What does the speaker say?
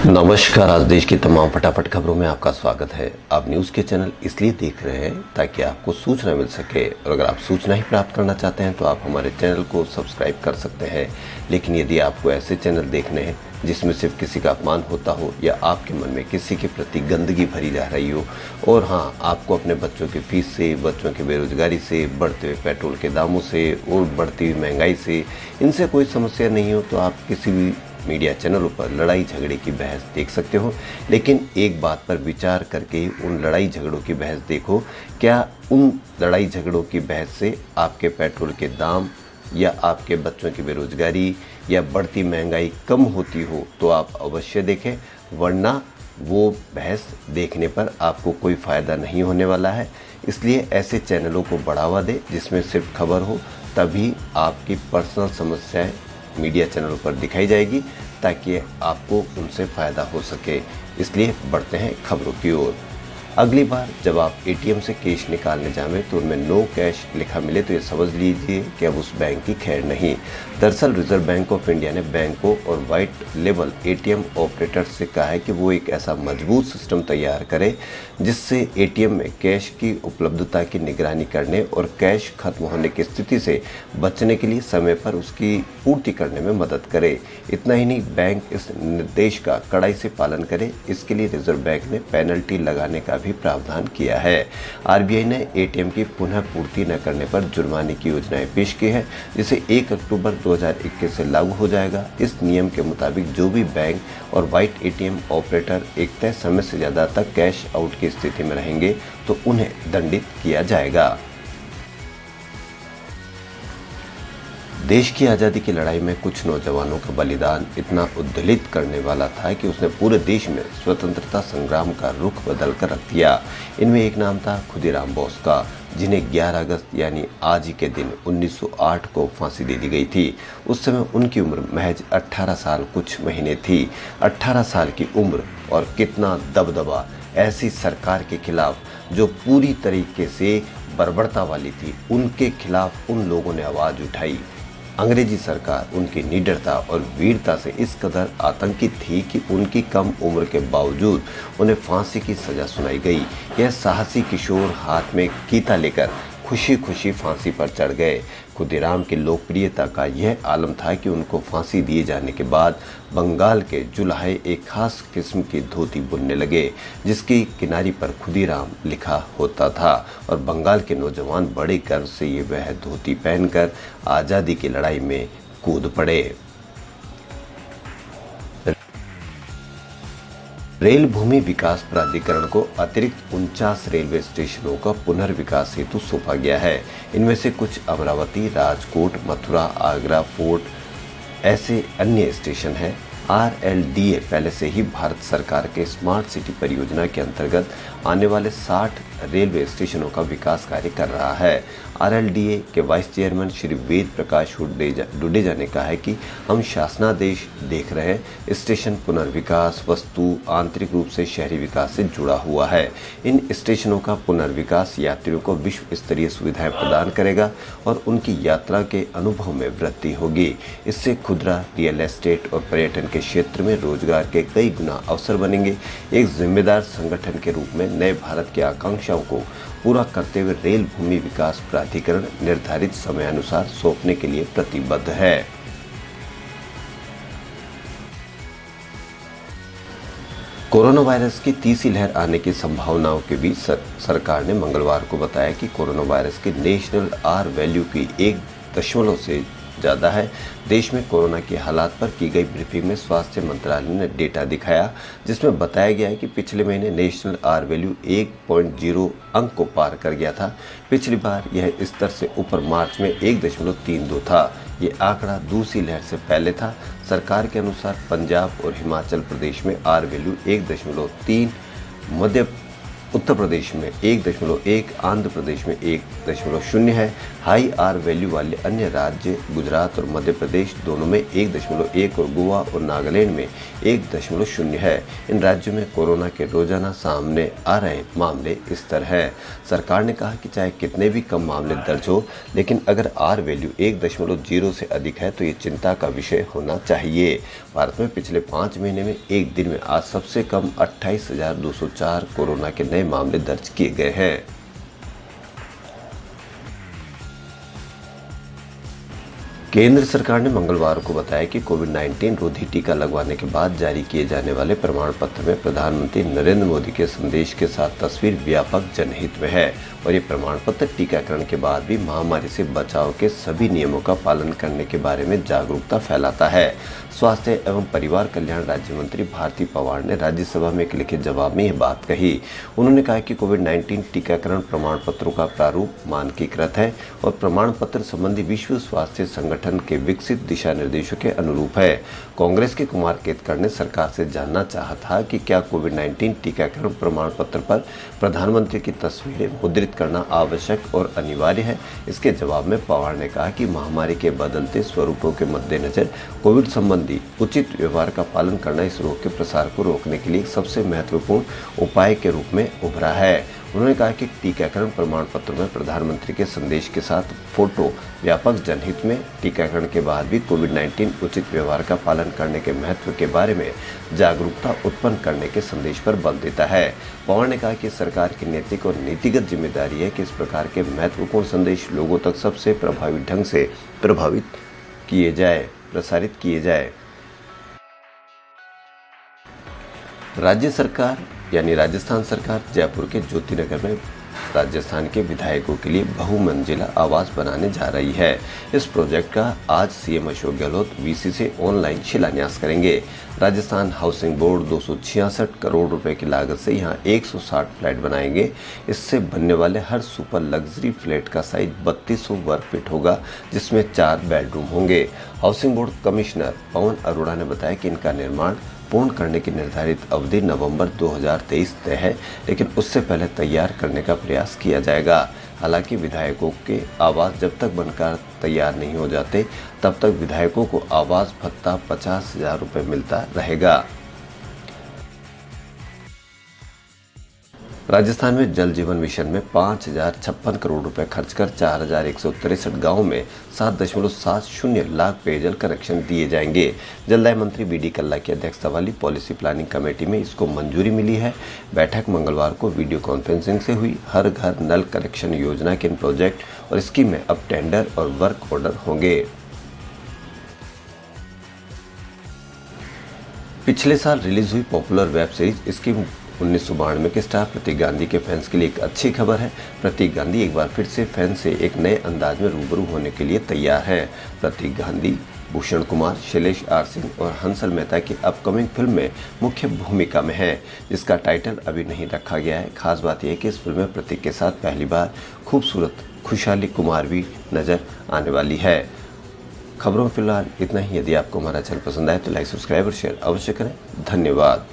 नमस्कार। आज देश की तमाम फटाफट खबरों में आपका स्वागत है। आप न्यूज़ के चैनल इसलिए देख रहे हैं ताकि आपको सूचना मिल सके, और अगर आप सूचना ही प्राप्त करना चाहते हैं तो आप हमारे चैनल को सब्सक्राइब कर सकते हैं। लेकिन यदि आपको ऐसे चैनल देखने हैं जिसमें सिर्फ किसी का अपमान होता हो या आपके मन में किसी के प्रति गंदगी भरी जा रही हो, और हाँ, आपको अपने बच्चों की फीस से, बच्चों की बेरोजगारी से, बढ़ते हुए पेट्रोल के दामों से और बढ़ती हुई महंगाई से इनसे कोई समस्या नहीं हो, तो आप किसी भी मीडिया चैनलों पर लड़ाई झगड़े की बहस देख सकते हो। लेकिन एक बात पर विचार करके उन लड़ाई झगड़ों की बहस देखो, क्या उन लड़ाई झगड़ों की बहस से आपके पेट्रोल के दाम या आपके बच्चों की बेरोजगारी या बढ़ती महंगाई कम होती हो तो आप अवश्य देखें, वरना वो बहस देखने पर आपको कोई फ़ायदा नहीं होने वाला है। इसलिए ऐसे चैनलों को बढ़ावा दें जिसमें सिर्फ खबर हो, तभी आपकी पर्सनल समस्याएं मीडिया चैनलों पर दिखाई जाएगी ताकि आपको उनसे फ़ायदा हो सके। इसलिए बढ़ते हैं खबरों की ओर। अगली बार जब आप एटीएम से कैश निकालने जाएं तो उनमें नो कैश लिखा मिले तो ये समझ लीजिए कि अब उस बैंक की खैर नहीं। दरअसल रिजर्व बैंक ऑफ इंडिया ने बैंकों और वाइट लेबल एटीएम ऑपरेटर्स से कहा है कि वो एक ऐसा मजबूत सिस्टम तैयार करें जिससे एटीएम में कैश की उपलब्धता की निगरानी करने और कैश खत्म होने की स्थिति से बचने के लिए समय पर उसकी पूर्ति करने में मदद करे। इतना ही नहीं, बैंक इस निर्देश का कड़ाई से पालन करे, इसके लिए रिजर्व बैंक ने पेनल्टी लगाने का भी प्रावधान किया है। आरबीआई ने एटीएम की पुनः पूर्ति न करने पर जुर्माने की योजनाएं पेश की है, जिसे 1 अक्टूबर 2021 से लागू हो जाएगा। इस नियम के मुताबिक जो भी बैंक और वाइट एटीएम ऑपरेटर एक तय समय से ज़्यादा तक कैश आउट की स्थिति में रहेंगे तो उन्हें दंडित किया जाएगा। देश की आज़ादी की लड़ाई में कुछ नौजवानों का बलिदान इतना उद्वेलित करने वाला था कि उसने पूरे देश में स्वतंत्रता संग्राम का रुख बदल कर रख दिया। इनमें एक नाम था खुदीराम बोस का, जिन्हें 11 अगस्त यानी आज ही के दिन 1908 को फांसी दे दी गई थी। उस समय उनकी उम्र महज 18 साल कुछ महीने थी। 18 साल की उम्र और कितना दबदबा ऐसी सरकार के खिलाफ जो पूरी तरीके से बर्बरता वाली थी, उनके खिलाफ उन लोगों ने आवाज़ उठाई। अंग्रेजी सरकार उनकी निडरता और वीरता से इस कदर आतंकित थी कि उनकी कम उम्र के बावजूद उन्हें फांसी की सज़ा सुनाई गई। यह साहसी किशोर हाथ में गीता लेकर खुशी खुशी फांसी पर चढ़ गए। खुदीराम की लोकप्रियता का यह आलम था कि उनको फांसी दिए जाने के बाद बंगाल के जुलाहे एक खास किस्म की धोती बुनने लगे, जिसकी किनारी पर खुदीराम लिखा होता था, और बंगाल के नौजवान बड़े गर्व से ये वह धोती पहनकर आज़ादी की लड़ाई में कूद पड़े। रेल भूमि विकास प्राधिकरण को अतिरिक्त 49 रेलवे स्टेशनों का पुनर्विकास हेतु सौंपा गया है। इनमें से कुछ अमरावती, राजकोट, मथुरा, आगरा, फोर्ट ऐसे अन्य स्टेशन हैं। RLDA पहले से ही भारत सरकार के स्मार्ट सिटी परियोजना के अंतर्गत आने वाले 60 रेलवे स्टेशनों का विकास कार्य कर रहा है। RLDA के वाइस चेयरमैन श्री वेद प्रकाश डुडेजा ने कहा है कि हम शासनादेश देख रहे हैं। स्टेशन पुनर्विकास वस्तु आंतरिक रूप से शहरी विकास से जुड़ा हुआ है। इन स्टेशनों का पुनर्विकास यात्रियों को विश्व स्तरीय सुविधाएं प्रदान करेगा और उनकी यात्रा के अनुभव में वृद्धि होगी। इससे खुदरा, रियल एस्टेट और पर्यटन के क्षेत्र में रोजगार के कई गुना अवसर बनेंगे। एक जिम्मेदार संगठन के रूप में नए भारत की आकांक्षाओं को पूरा करते हुए रेल भूमि विकास प्राधिकरण निर्धारित समयानुसार सौंपने के लिए प्रतिबद्ध है। कोरोना वायरस की तीसरी लहर आने की संभावनाओं के बीच सरकार ने मंगलवार को बताया कि कोरोना वायरस की नेशनल आर वैल्यू की 1 से ज़्यादा है। देश में कोरोना के हालात पर की गई ब्रीफिंग में स्वास्थ्य मंत्रालय ने डेटा दिखाया, जिसमें बताया गया है कि पिछले महीने नेशनल आर वैल्यू 1.0 अंक को पार कर गया था। पिछली बार यह इस स्तर से ऊपर मार्च में 1.32 था। ये आंकड़ा दूसरी लहर से पहले था। सरकार के अनुसार पंजाब और हिमाचल प्रदेश में आर वैल्यू 1.3, मध्य उत्तर प्रदेश में 1.1, आंध्र प्रदेश में 1.0 है। हाई आर वैल्यू वाले अन्य राज्य गुजरात और मध्य प्रदेश दोनों में 1.1 और गोवा और नागालैंड में 1.0 है। इन राज्यों में कोरोना के रोजाना सामने आ रहे मामले इस तरह हैं। सरकार ने कहा कि चाहे कितने भी कम मामले दर्ज हो, लेकिन अगर आर वैल्यू 1.0 से अधिक है तो ये चिंता का विषय होना चाहिए। भारत में पिछले 5 महीने में एक दिन में आज सबसे कम 28,204 कोरोना के नए मामले दर्ज किए गए हैं। केंद्र सरकार ने मंगलवार को बताया कि कोविड-19 रोधी टीका लगवाने के बाद जारी किए जाने वाले प्रमाण पत्र में प्रधानमंत्री नरेंद्र मोदी के संदेश के साथ तस्वीर व्यापक जनहित में है और ये प्रमाण पत्र टीकाकरण के बाद भी महामारी से बचाव के सभी नियमों का पालन करने के बारे में जागरूकता फैलाता है। स्वास्थ्य एवं परिवार कल्याण राज्य मंत्री भारती पवार ने राज्यसभा में एक लिखित जवाब में यह बात कही। उन्होंने कहा कि कोविड-19 टीकाकरण प्रमाण पत्रों का प्रारूप मानकीकृत है और प्रमाण पत्र संबंधी विश्व स्वास्थ्य संगठन के विकसित दिशा निर्देशों के अनुरूप है। कांग्रेस के कुमार केतकर ने सरकार से जानना चाहा था कि क्या कोविड-19 टीकाकरण प्रमाण पत्र पर प्रधानमंत्री की तस्वीरें मुद्रित करना आवश्यक और अनिवार्य है। इसके जवाब में पवार ने कहा कि महामारी के बदलते स्वरूपों के मद्देनजर कोविड संबंधी उचित व्यवहार का पालन करना इस रोग के प्रसार को रोकने के लिए सबसे महत्वपूर्ण उपाय के रूप में उभरा है। उन्होंने कहा कि टीकाकरण प्रमाण पत्र में प्रधानमंत्री के संदेश के साथ फोटो व्यापक जनहित में टीकाकरण के बाद भी कोविड-19 उचित व्यवहार का पालन करने के महत्व के बारे में जागरूकता उत्पन्न करने के संदेश पर बल देता है। पवार ने कहा कि सरकार की नैतिक और नीतिगत जिम्मेदारी है कि इस प्रकार के महत्वपूर्ण संदेश लोगों तक सबसे प्रभावी ढंग से प्रसारित किए जाए। राज्य सरकार यानी राजस्थान सरकार जयपुर के ज्योतिनगर में राजस्थान के विधायकों के लिए बहुमंजिला आवास बनाने जा रही है। इस प्रोजेक्ट का आज सीएम अशोक गहलोत वीसी से ऑनलाइन शिलान्यास करेंगे। राजस्थान हाउसिंग बोर्ड 266 करोड़ रुपए की लागत से यहां 160 फ्लैट बनाएंगे। इससे बनने वाले हर सुपर लग्जरी फ्लैट का साइज 3200 वर्ग फीट होगा, जिसमें 4 बेडरूम होंगे। Housing board commissioner Pawan Arora ने बताया कि इनका निर्माण पूर्ण करने की निर्धारित अवधि नवंबर 2023 तय है, लेकिन उससे पहले तैयार करने का प्रयास किया जाएगा। हालांकि विधायकों के आवास जब तक बनकर तैयार नहीं हो जाते, तब तक विधायकों को आवास भत्ता 50,000 रुपये मिलता रहेगा। राजस्थान में जल जीवन मिशन में 5,056 करोड़ रुपए खर्च कर 4,163 गाँव में 7.70 लाख पेयजल कनेक्शन दिए जाएंगे। जलदाय मंत्री बीडी कल्ला की अध्यक्षता वाली पॉलिसी प्लानिंग कमेटी में इसको मंजूरी मिली है। बैठक मंगलवार को वीडियो कॉन्फ्रेंसिंग से हुई। हर घर नल कनेक्शन योजना के इन प्रोजेक्ट और स्कीम में अब टेंडर और वर्क ऑर्डर होंगे। पिछले साल रिलीज हुई पॉपुलर वेब सीरीज स्कीम 1992 के स्टार प्रतीक गांधी के फैंस के लिए एक अच्छी खबर है। प्रतीक गांधी एक बार फिर से फैंस से एक नए अंदाज में रूबरू होने के लिए तैयार है। प्रतीक गांधी भूषण कुमार, शैलेश आर सिंह और हंसल मेहता की अपकमिंग फिल्म में मुख्य भूमिका में है, जिसका टाइटल अभी नहीं रखा गया है। खास बात यह है कि इस फिल्म में प्रतीक के साथ पहली बार खूबसूरत खुशहाली कुमार भी नजर आने वाली है। खबरों में फिलहाल इतना ही। यदि आपको हमारा चैनल पसंद आए तो लाइक, सब्सक्राइब और शेयर अवश्य करें। धन्यवाद।